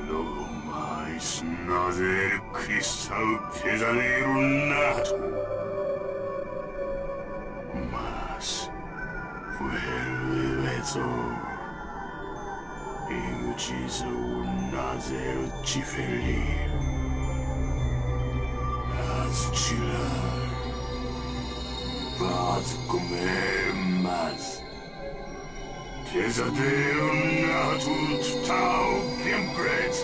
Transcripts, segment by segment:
No mais nazer cristal pesadelo nato. Mas vuelve Inguchizo nazer te ferir. As chilar. Vas comer mais. Pesadelo nato total gimgret.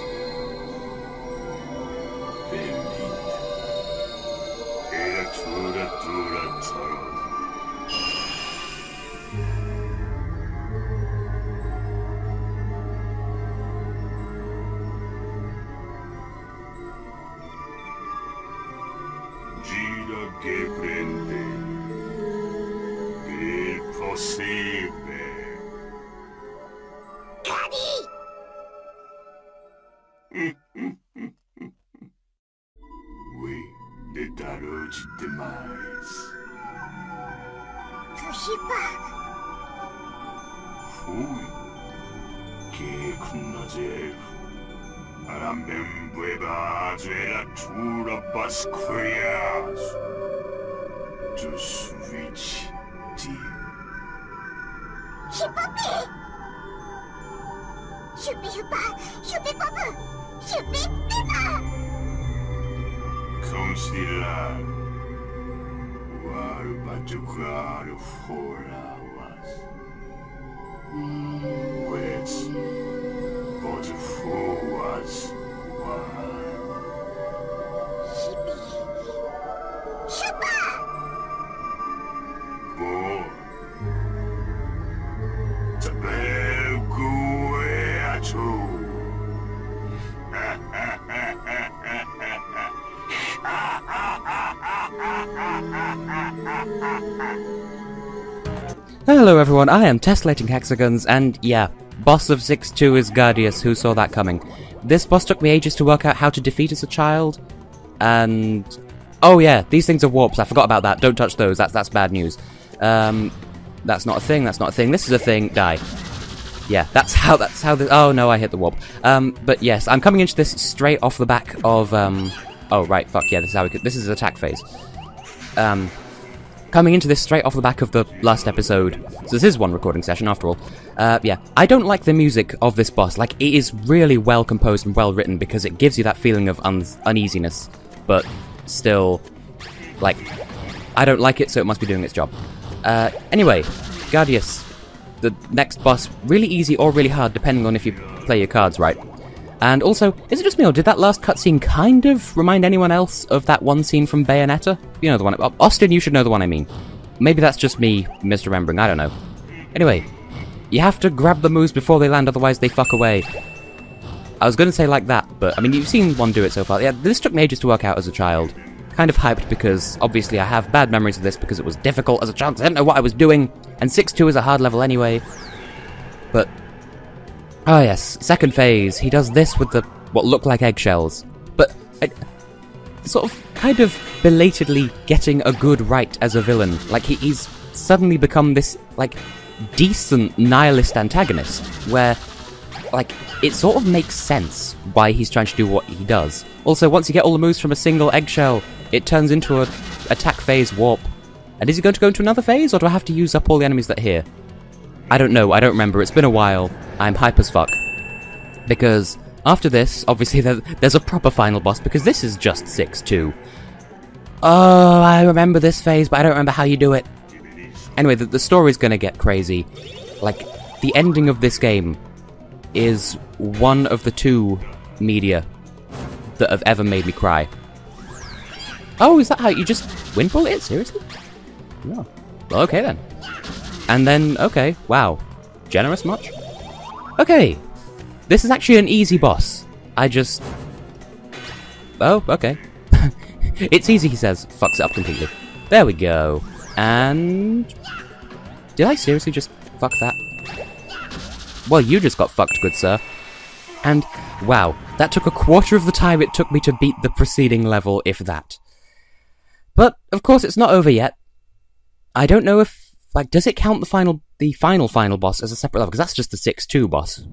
Bendit. Era tura taro. Gira que prende. Impossível. We dedarou demais. Toshiba. Fui. Que kunazer. Aramembueba era tura bascrias. To switch. Shippopi! Shupi-shupa! Shupi-popu! Shupi-pipa! Considerar o batucar fora was. Wits, but fool was one. Shippy. Shupa! Boy. Tabelgu eatu. Hello everyone, I am Tessellating Hexagons, and yeah, boss of 6-2 is Ghadius. Who saw that coming? This boss took me ages to work out how to defeat as a child, and... oh yeah, these things are warps, I forgot about that, don't touch those, that's bad news. That's not a thing, this is a thing, die. Yeah, that's how this... oh no, I hit the warp. But yes, I'm coming into this straight off the back of, oh right, fuck yeah, this is how we could... this is attack phase. Coming into this straight off the back of the last episode, so this is one recording session after all. Yeah, I don't like the music of this boss. Like, it is really well composed and well written because it gives you that feeling of uneasiness, but still, like, I don't like it, so it must be doing its job. Anyway, Ghadius, the next boss, really easy or really hard depending on if you play your cards right. And also, is it just me, or did that last cutscene kind of remind anyone else of that one scene from Bayonetta? You know the one... Austin, you should know the one I mean. Maybe that's just me misremembering, I don't know. Anyway, you have to grab the moves before they land, otherwise they fuck away. I was going to say like that, but, I mean, you've seen one do it so far. Yeah, this took me ages to work out as a child. Kind of hyped because, obviously, I have bad memories of this because it was difficult as a child. I didn't know what I was doing, and 6-2 is a hard level anyway. But... oh yes, second phase, he does this with the, what look like eggshells. But, sort of, kind of belatedly getting a good right as a villain. Like, he's suddenly become this, like, decent nihilist antagonist, where, like, it sort of makes sense why he's trying to do what he does. Also, once you get all the moves from a single eggshell, it turns into a attack phase warp. And is he going to go into another phase, or do I have to use up all the enemies that are here? I don't know, I don't remember, it's been a while. I'm hype as fuck. Because after this, obviously there's a proper final boss, because this is just 6-2. Oh, I remember this phase, but I don't remember how you do it. Anyway, the story's gonna get crazy. Like, the ending of this game is one of the two media that have ever made me cry. Oh, is that how you just windpull it? Seriously? No. Well, okay then. And then, okay, wow. Generous much? Okay. This is actually an easy boss. I just... oh, okay. It's easy, he says. Fucks it up completely. There we go. And... did I seriously just fuck that? Well, you just got fucked, good sir. And, wow, that took a quarter of the time it took me to beat the preceding level, if that. But, of course, it's not over yet. I don't know if... like, does it count the final boss as a separate level? Because that's just the 6-2 boss.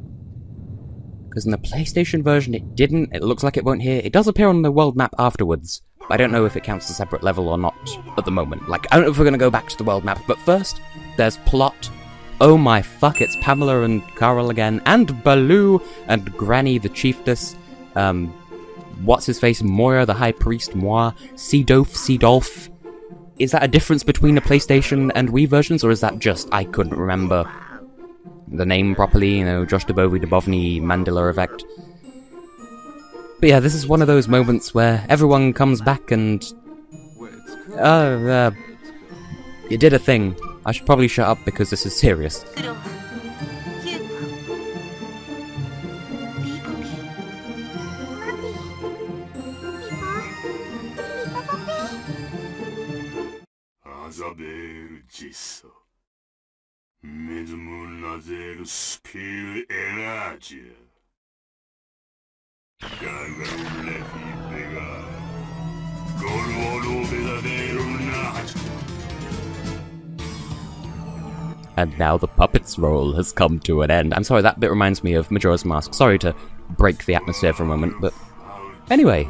Because in the PlayStation version it didn't, it looks like it won't here. It does appear on the world map afterwards, but I don't know if it counts as a separate level or not at the moment. Like, I don't know if we're gonna go back to the world map, but first, there's plot. Oh my fuck, it's Pamela and Carl again, and Baloo, and Granny the Chiefess, what's-his-face, Moira the High Priest, Moi, Seedolf. Is that a difference between the PlayStation and Wii versions, or is that just I couldn't remember the name properly, you know, Josh Dubovny, Mandela effect? But yeah, this is one of those moments where everyone comes back and... you did a thing. I should probably shut up because this is serious. And now the puppet's role has come to an end. I'm sorry, that bit reminds me of Majora's Mask. Sorry to break the atmosphere for a moment, but... Anyway.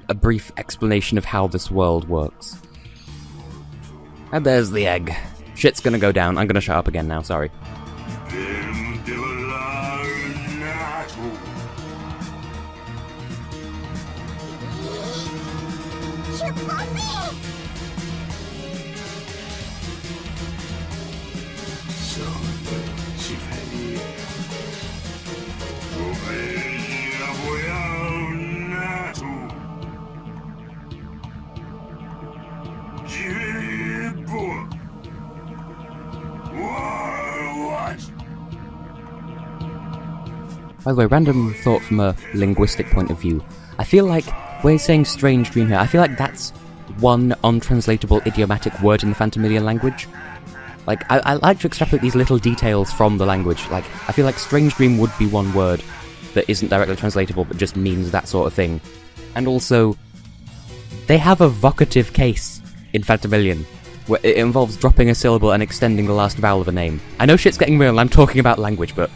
A brief explanation of how this world works. And there's the egg. Shit's gonna go down. I'm gonna shut up again now, sorry. By the way, random thought from a linguistic point of view. I feel like, we're saying strange dream here, I feel like that's one untranslatable idiomatic word in the Phantomile language. Like, I like to extrapolate these little details from the language. Like, I feel like strange dream would be one word that isn't directly translatable but just means that sort of thing. And also, they have a vocative case in Phantomilian, where it involves dropping a syllable and extending the last vowel of a name. I know shit's getting real and I'm talking about language, but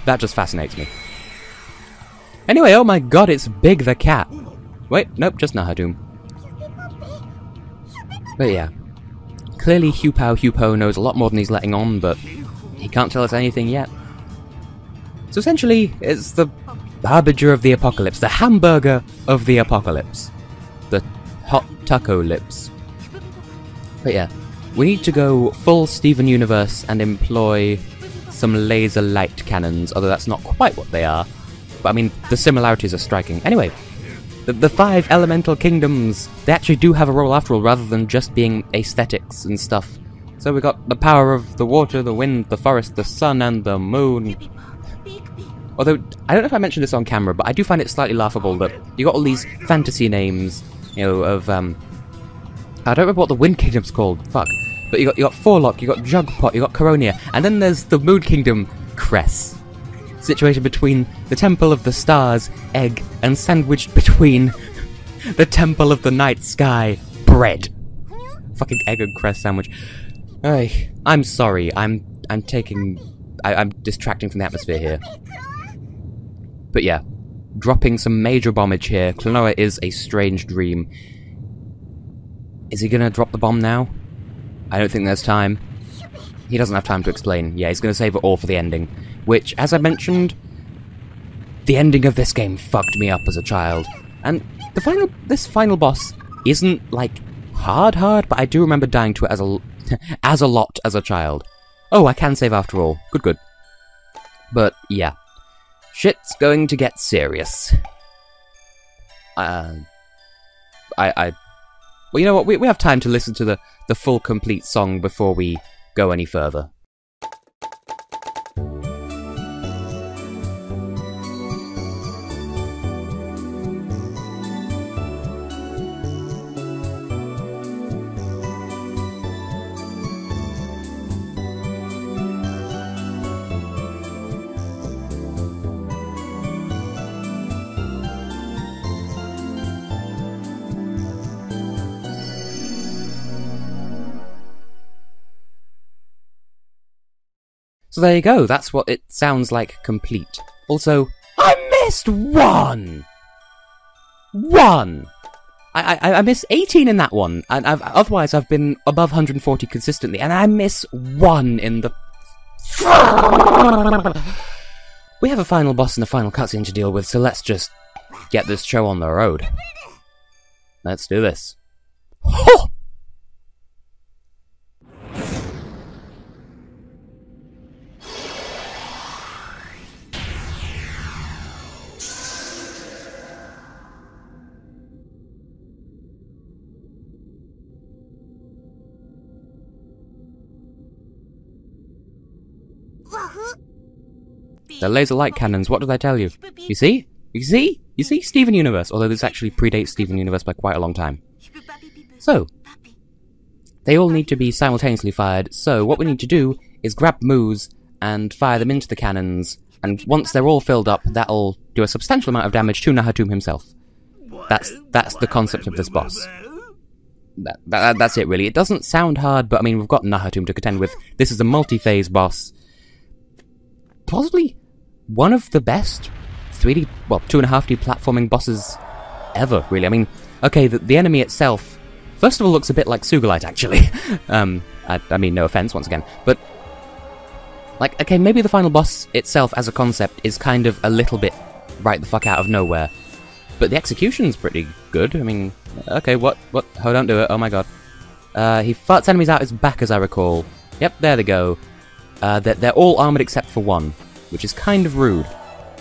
that just fascinates me. Anyway, oh my god, it's Big the cat. Wait, nope, just Nahadoom. But yeah. Clearly Hupo knows a lot more than he's letting on, but he can't tell us anything yet. So essentially, it's the harbinger of the apocalypse, the hamburger of the apocalypse. The hot taco lips. But yeah, we need to go full Steven Universe and employ some laser light cannons, although that's not quite what they are. But I mean, the similarities are striking. Anyway, the 5 elemental kingdoms, they actually do have a role after all, rather than just being aesthetics and stuff. So we got the power of the water, the wind, the forest, the sun, and the moon. Although, I don't know if I mentioned this on camera, but I do find it slightly laughable that you got all these fantasy names, you know, of, I don't remember what the Wind Kingdom's called, fuck. But you got Forlock, you got Jugpot, you got Coronia, and then there's the Moon Kingdom, Cress. Situated between the Temple of the Stars, Egg, and sandwiched between the Temple of the Night Sky, Bread. Fucking egg and cress sandwich. I'm sorry, I'm distracting from the atmosphere here. But yeah, dropping some major bombage here. Klonoa is a strange dream. Is he gonna drop the bomb now? I don't think there's time. He doesn't have time to explain. Yeah, he's gonna save it all for the ending. Which, as I mentioned, the ending of this game fucked me up as a child. And this final boss isn't, like, hard, but I do remember dying to it as a lot as a child. Oh, I can save after all. Good. But, yeah. Shit's going to get serious. Well, you know what? We have time to listen to the full, complete song before we go any further. So there you go, that's what it sounds like complete. Also, I missed one! One! I missed 18 in that one, and otherwise I've been above 140 consistently, and I miss one in the... We have a final boss and a final cutscene to deal with, so let's just get this show on the road. Let's do this. Ho! The laser light cannons, what did I tell you? You see? You see? You see? Steven Universe, although this actually predates Steven Universe by quite a long time. So, they all need to be simultaneously fired, so what we need to do is grab moves and fire them into the cannons, and once they're all filled up, that'll do a substantial amount of damage to Nahatum himself. That's the concept of this boss. That's it really. It doesn't sound hard, but I mean, we've got Nahatum to contend with. This is a multi-phase boss. Possibly one of the best 3D, well, 2.5D platforming bosses ever, really. I mean, okay, the enemy itself, first of all, looks a bit like Sugalite, actually. I mean, no offense, once again. But, like, okay, maybe the final boss itself as a concept is kind of a little bit right the fuck out of nowhere. But the execution's pretty good. I mean, okay, what? Oh, don't do it. Oh my god. He farts enemies out his back, as I recall. Yep, there they go. They're all armoured except for one, which is kind of rude.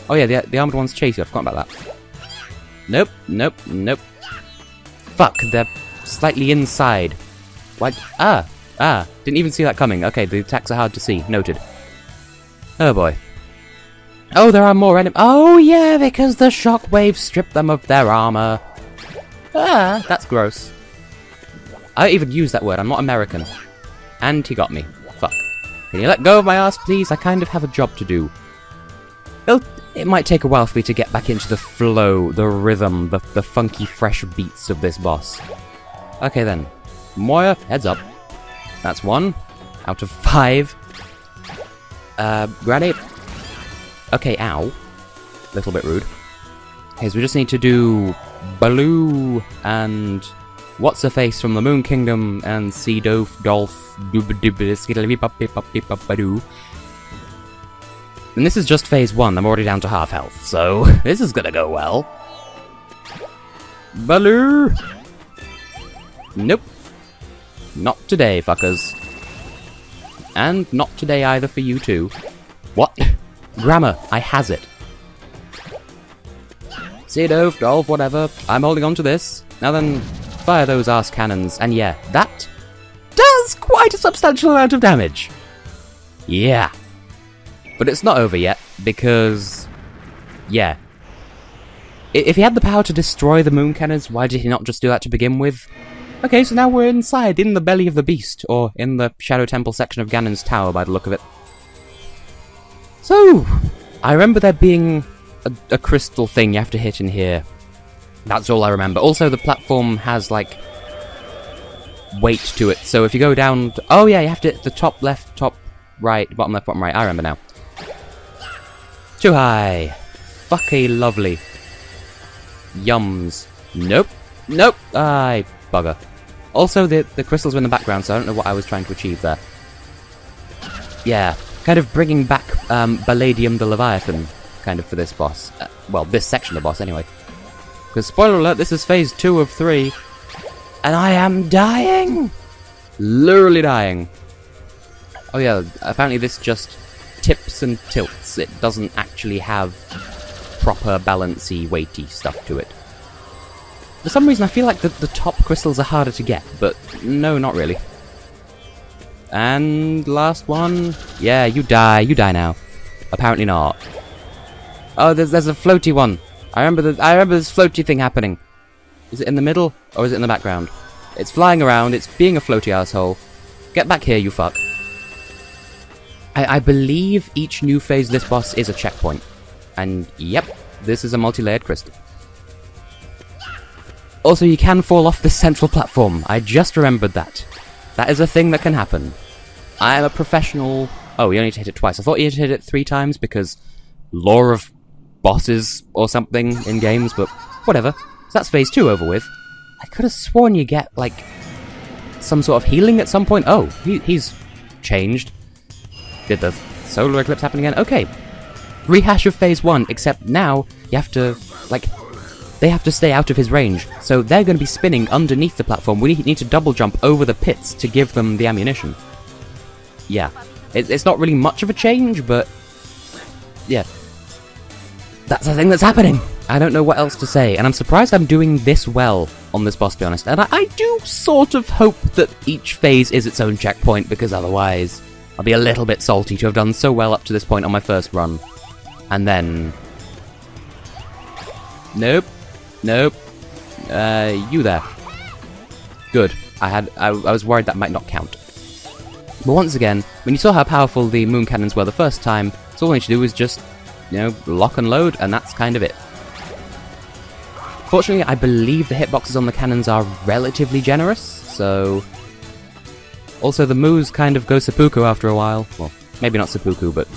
Oh yeah, the armoured ones chase you, I forgot about that. Nope. Fuck, they're slightly inside. What? Didn't even see that coming. Okay, the attacks are hard to see. Noted. Oh boy. Oh, there are more enemies. Oh yeah, because the shockwaves strip them of their armour. That's gross. I even use that word, I'm not American. And he got me. Fuck. Can you let go of my ass, please? I kind of have a job to do. It might take a while for me to get back into the flow, the rhythm, the funky, fresh beats of this boss. Okay then. Moya, heads up. That's 1 out of 5. Granny. Okay, ow. Little bit rude. Okay, so we just need to do Baloo and What's-Her-Face from the Moon Kingdom and Sea Dolph, Skiddly-Bop-Bip-Bop-Bip-Bop-Badoo. And this is just phase 1, I'm already down to half health, so this is gonna go well. Baloo! Nope. Not today, fuckers. And not today either for you too. What? Grammar, I has it. Sea Dolph, whatever, I'm holding on to this. Now then, fire those arse cannons, and yeah, that does quite a substantial amount of damage. Yeah. But it's not over yet, because... yeah. If he had the power to destroy the moon cannons, why did he not just do that to begin with? Okay, so now we're inside, in the belly of the beast, or in the Shadow Temple section of Ganon's tower by the look of it. So, I remember there being a crystal thing you have to hit in here. That's all I remember. Also, the platform has, like, weight to it, so if you go down... oh yeah, you have to hit the top left, top right, bottom left, bottom right, I remember now. Too high. Fucky lovely. Yums. Nope. Nope. Aye, bugger. Also, the crystals were in the background, so I don't know what I was trying to achieve there. Yeah, kind of bringing back Palladium the Leviathan, kind of, for this boss. Well, this section of the boss, anyway. Because, spoiler alert, this is phase 2 of 3. And I am dying! Literally dying. Oh yeah, apparently this just tips and tilts. It doesn't actually have proper balancy, weighty stuff to it. For some reason I feel like the top crystals are harder to get, but no, not really. And last one. Yeah, you die now. Apparently not. Oh, there's a floaty one. I remember this floaty thing happening. Is it in the middle or is it in the background? It's flying around, it's being a floaty asshole. Get back here, you fuck. I believe each new phase of this boss is a checkpoint. And yep, this is a multi-layered crystal. Also, you can fall off this central platform. I just remembered that. That is a thing that can happen. I am a professional Oh, you only need to hit it twice. I thought you had to hit it 3 times because lore of bosses or something in games, but whatever. So that's phase 2 over with. I could have sworn you get, like, some sort of healing at some point. Oh, he's changed. Did the solar eclipse happen again? Okay. Rehash of phase 1, except now you have to, like, they have to stay out of his range. So they're going to be spinning underneath the platform. We need to double jump over the pits to give them the ammunition. Yeah. It's not really much of a change, but yeah. That's the thing that's happening. I don't know what else to say, and I'm surprised I'm doing this well on this boss, to be honest. And I do sort of hope that each phase is its own checkpoint, because otherwise I'll be a little bit salty to have done so well up to this point on my first run. And then... Nope. Nope. You there. Good. I was worried that might not count. But once again, when you saw how powerful the moon cannons were the first time, so all we need to do is just, you know, lock and load, and that's kind of it. Fortunately, I believe the hitboxes on the cannons are relatively generous, so... Also, the moves kind of go seppuku after a while. Well, maybe not seppuku, but...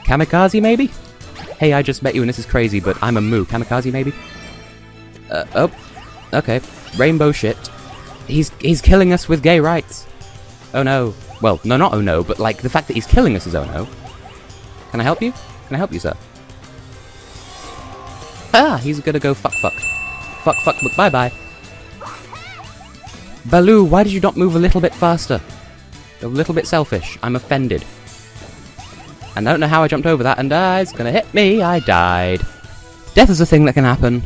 Kamikaze, maybe? Hey, I just met you and this is crazy, but I'm a moo. Kamikaze, maybe? Oh. Okay. Rainbow shit. He's killing us with gay rights. Oh no. Well, no, not oh no, but like, the fact that he's killing us is oh no. Can I help you? Can I help you, sir? Ah, he's gonna go fuck. Fuck, but bye-bye. Baloo, why did you not move a little bit faster? A little bit selfish. I'm offended. And I don't know how I jumped over that, and it's gonna hit me. I died. Death is a thing that can happen.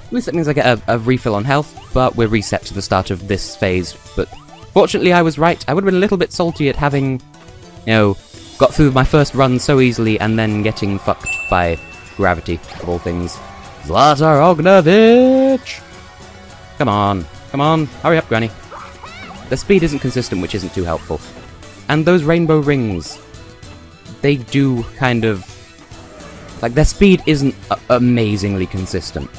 At least that means I get a refill on health, but we're reset to the start of this phase. But fortunately, I was right. I would have been a little bit salty at having, you know, got through my first run so easily and then getting fucked by gravity, of all things. Zlatar Ognovich! Come on, hurry up, Granny. The speed isn't consistent, which isn't too helpful. And those rainbow rings, they do kind of... like, their speed isn't amazingly consistent.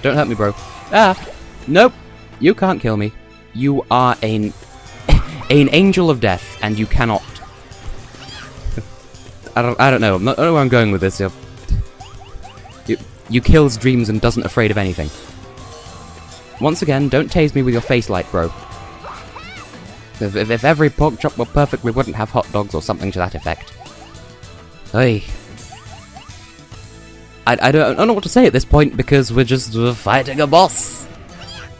Don't hurt me, bro. Ah! Nope! You can't kill me. You are an angel of death, and you cannot... I don't know. I don't know where I'm going with this. You kills dreams and doesn't afraid of anything. Once again, don't tase me with your face light, bro. If every pork chop were perfect, we wouldn't have hot dogs or something to that effect. Hey. I don't know what to say at this point, because we're just fighting a boss.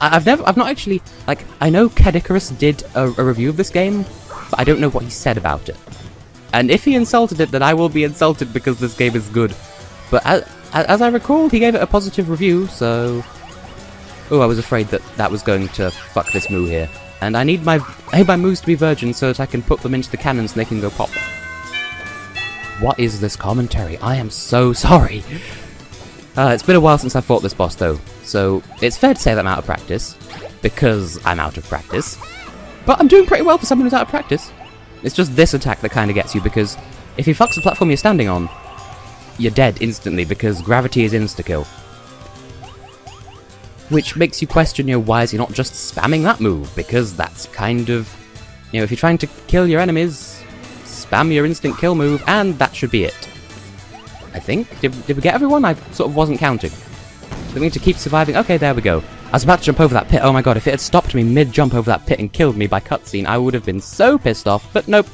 I've not actually, like, I know Caddicarus did a review of this game, but I don't know what he said about it. And if he insulted it, then I will be insulted because this game is good. But as I recall, he gave it a positive review, so... Oh, I was afraid that was going to fuck this moo here. And I need my moos to be virgin so that I can put them into the cannons and they can go pop. What is this commentary? I am so sorry. It's been a while since I fought this boss, though. So, it's fair to say that I'm out of practice. Because I'm out of practice. But I'm doing pretty well for someone who's out of practice. It's just this attack that kind of gets you, because if he fucks the platform you're standing on, you're dead instantly, because gravity is insta-kill. Which makes you question, you know, why is he not just spamming that move? Because that's kind of... you know, if you're trying to kill your enemies, spam your instant kill move, and that should be it. I think? Did we get everyone? I sort of wasn't counting. Do we need to keep surviving? Okay, there we go. I was about to jump over that pit. Oh my god, if it had stopped me mid-jump over that pit and killed me by cutscene, I would have been so pissed off. But nope,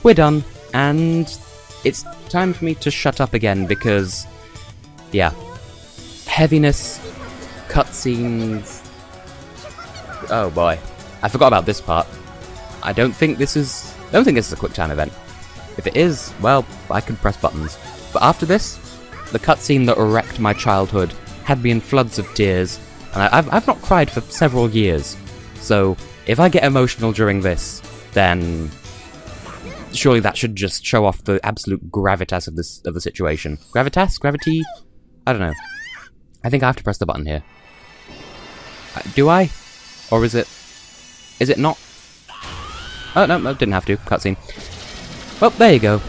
we're done. And it's time for me to shut up again, because... yeah. Heaviness... cutscenes... oh boy. I forgot about this part. I don't think this is a quick time event. If it is, well, I can press buttons. But after this, the cutscene that wrecked my childhood had me in floods of tears, and I've not cried for several years. So, if I get emotional during this, then surely that should just show off the absolute gravitas of the situation. Gravitas? Gravity? I don't know. I think I have to press the button here. Do I? Or is it not? Oh, no, I didn't have to. Cutscene. Well, there you go.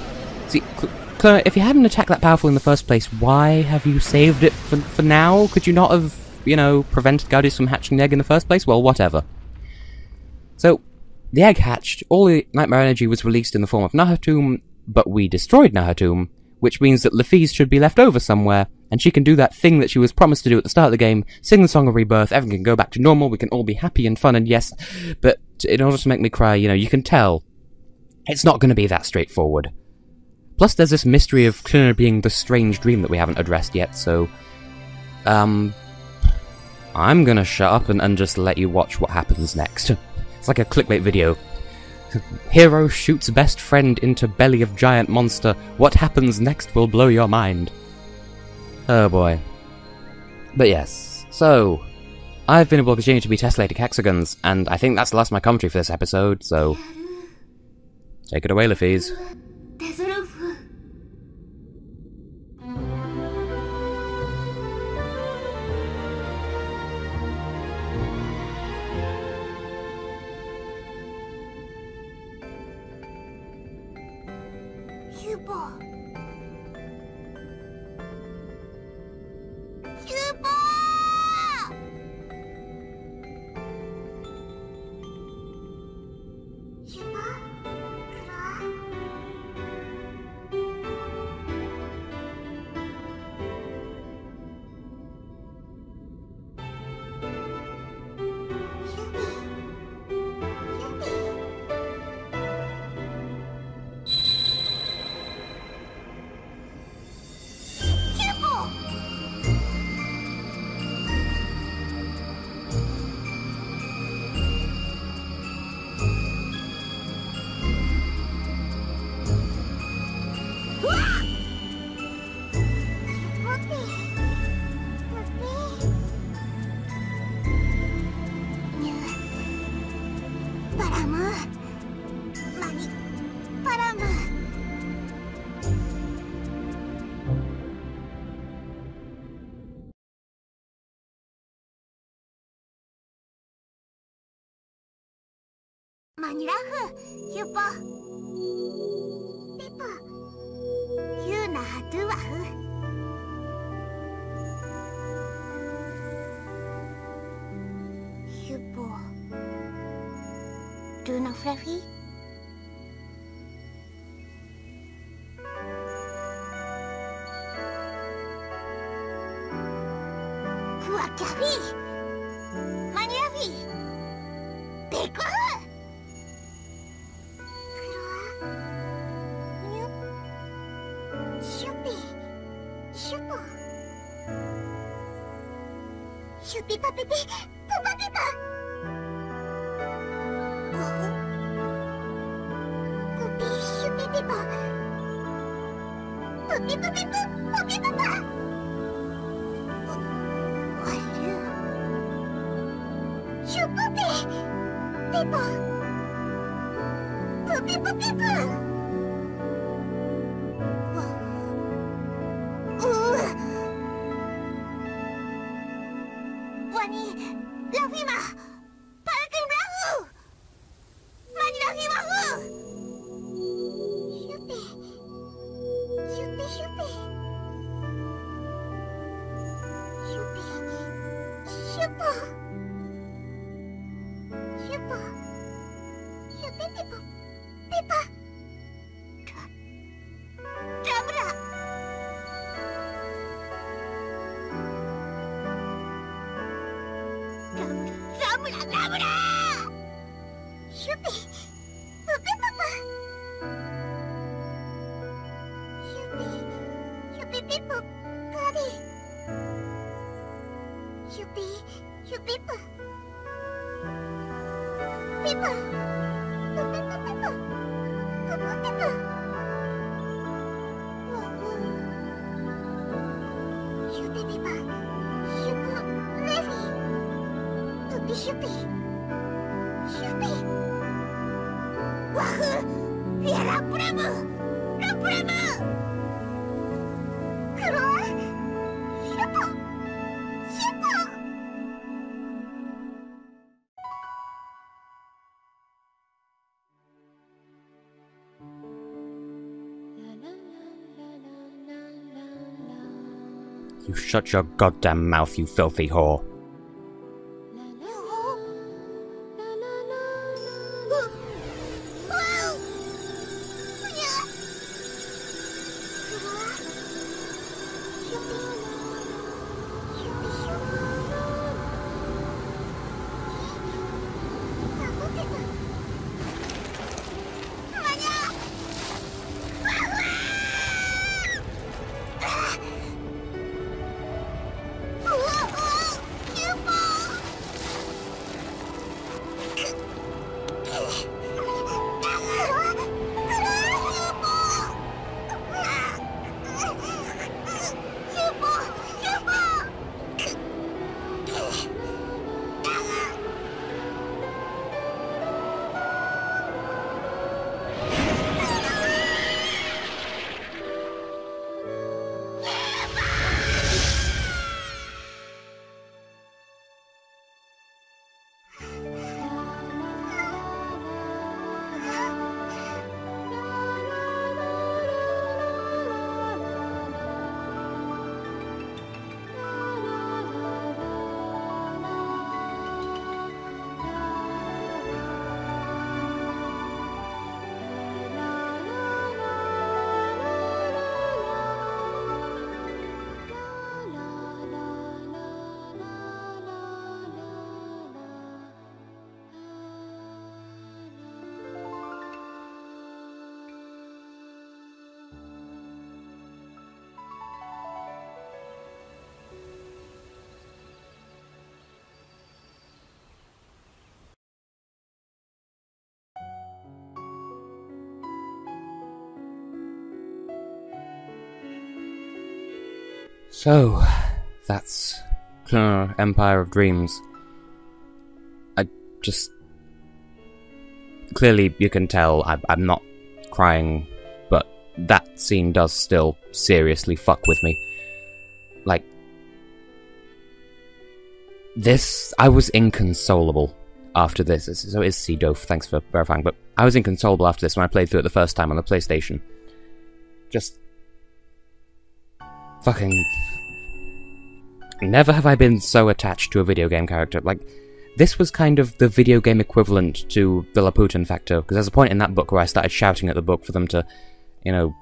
See, Klonoa, if you hadn't attacked that powerful in the first place, why have you saved it for now? Could you not have, you know, prevented Ghadius from hatching the egg in the first place? Well, whatever. So, the egg hatched, all the nightmare energy was released in the form of Nahatum, but we destroyed Nahatum, which means that Lephise should be left over somewhere, and she can do that thing that she was promised to do at the start of the game, sing the Song of Rebirth, everything can go back to normal, we can all be happy and fun, and yes, but in order to make me cry, you can tell, it's not going to be that straightforward. Plus there's this mystery of Klonoa being the strange dream that we haven't addressed yet, so, I'm gonna shut up and just let you watch what happens next. It's like a clickbait video. Hero shoots best friend into belly of giant monster. What happens next will blow your mind. Oh boy. But yes, so I've been able to continue to be Tessellating Hexagons, and I think that's the last of my commentary for this episode, so take it away, Lephise. Manirafu, Yupo, Pipa, Yuna Duahu, Yupo, Duna Fluffy, Kuakafi, Manirafi, Pico. Pipa pipi, pupa pipa. Pupi shupi pipa. Pupi pupi pupi papa. Walu. Shupupi pipa. Pupi pupi pu. Lephima! Parakin Rahu! Mani Lephima! Shupi! Shupi, shupi! Shupi! Shupo! Shupo! Shupi pipo! Pipa! Dabra! Dabra! Shupi! Pupi papa! Shupi! Shupi pipo! Gadi! Shupi! Shupi pu! Pipa! Pupi pupi pu! Pupu pipa! Shupi pipa! Shupu Levi! Pupi shupi! Shupi! Wahoo! Via Rapremu! Rapremu! Klonoa! Shupo! Shupo! You shut your goddamn mouth, you filthy whore. So, that's Klonoa, Empire of Dreams. Clearly you can tell I'm not crying, but that scene does still seriously fuck with me. Like, this, I was inconsolable after this. So is Seadof, thanks for verifying, but I was inconsolable after this when I played through it the first time on the PlayStation. Just fucking... Never have I been so attached to a video game character. Like, this was kind of the video game equivalent to the Laputan factor, because there's a point in that book where I started shouting at the book for them to, you know,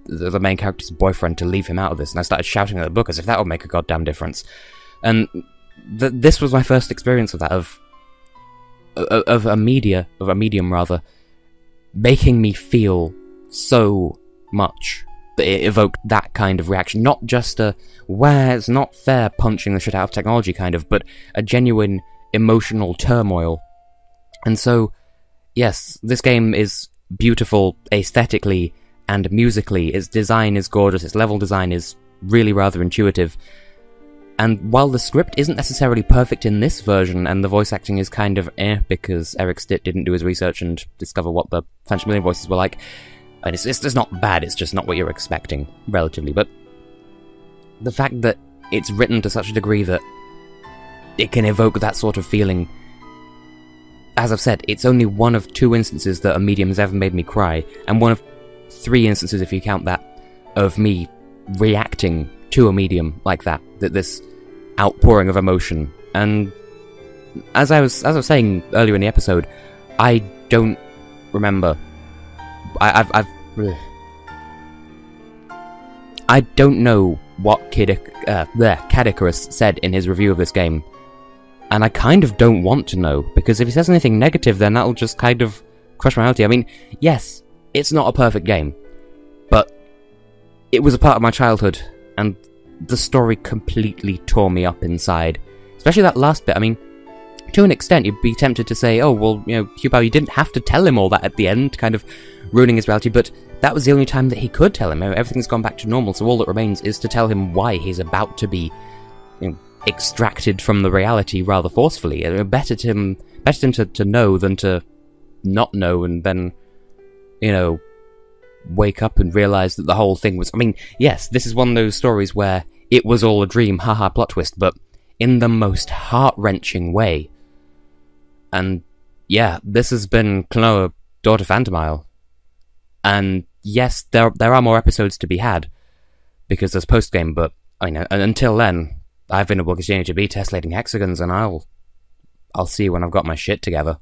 the main character's boyfriend to leave him out of this, and I started shouting at the book as if that would make a goddamn difference. And this was my first experience of that, of a medium rather, making me feel so much that it evoked that kind of reaction. Not just a, where it's not fair punching the shit out of technology kind of, but a genuine emotional turmoil. And so, yes, this game is beautiful aesthetically and musically. Its design is gorgeous, its level design is really rather intuitive. And while the script isn't necessarily perfect in this version, and the voice acting is kind of because Eric Stitt didn't do his research and discover what the Phantomile voices were like, and it's not bad, it's just not what you're expecting, relatively. But the fact that it's written to such a degree that it can evoke that sort of feeling, as I've said, it's only one of 2 instances that a medium has ever made me cry, and one of 3 instances, if you count that, of me reacting to a medium like that, this outpouring of emotion. And as I was saying earlier in the episode, I don't remember. I don't know what Caddicarus said in his review of this game, and I kind of don't want to know, because if he says anything negative, then that'll just kind of crush my reality. I mean, yes, it's not a perfect game, but it was a part of my childhood, and the story completely tore me up inside. Especially that last bit. I mean, to an extent, you'd be tempted to say, oh, well, you know, Hubao, you didn't have to tell him all that at the end, kind of ruining his reality, but that was the only time that he could tell him. Everything's gone back to normal, so all that remains is to tell him why he's about to be, you know, extracted from the reality rather forcefully. Better to him to know than to not know, and then, you know, wake up and realise that the whole thing was... I mean, yes, this is one of those stories where it was all a dream, haha, plot twist, but in the most heart-wrenching way. And yeah, this has been Klonoa, Daughter Phantomile. And yes, there are more episodes to be had, because there's post-game, but I know, and until then, I've been able to continue to be tessellating hexagons, and I'll see you when I've got my shit together.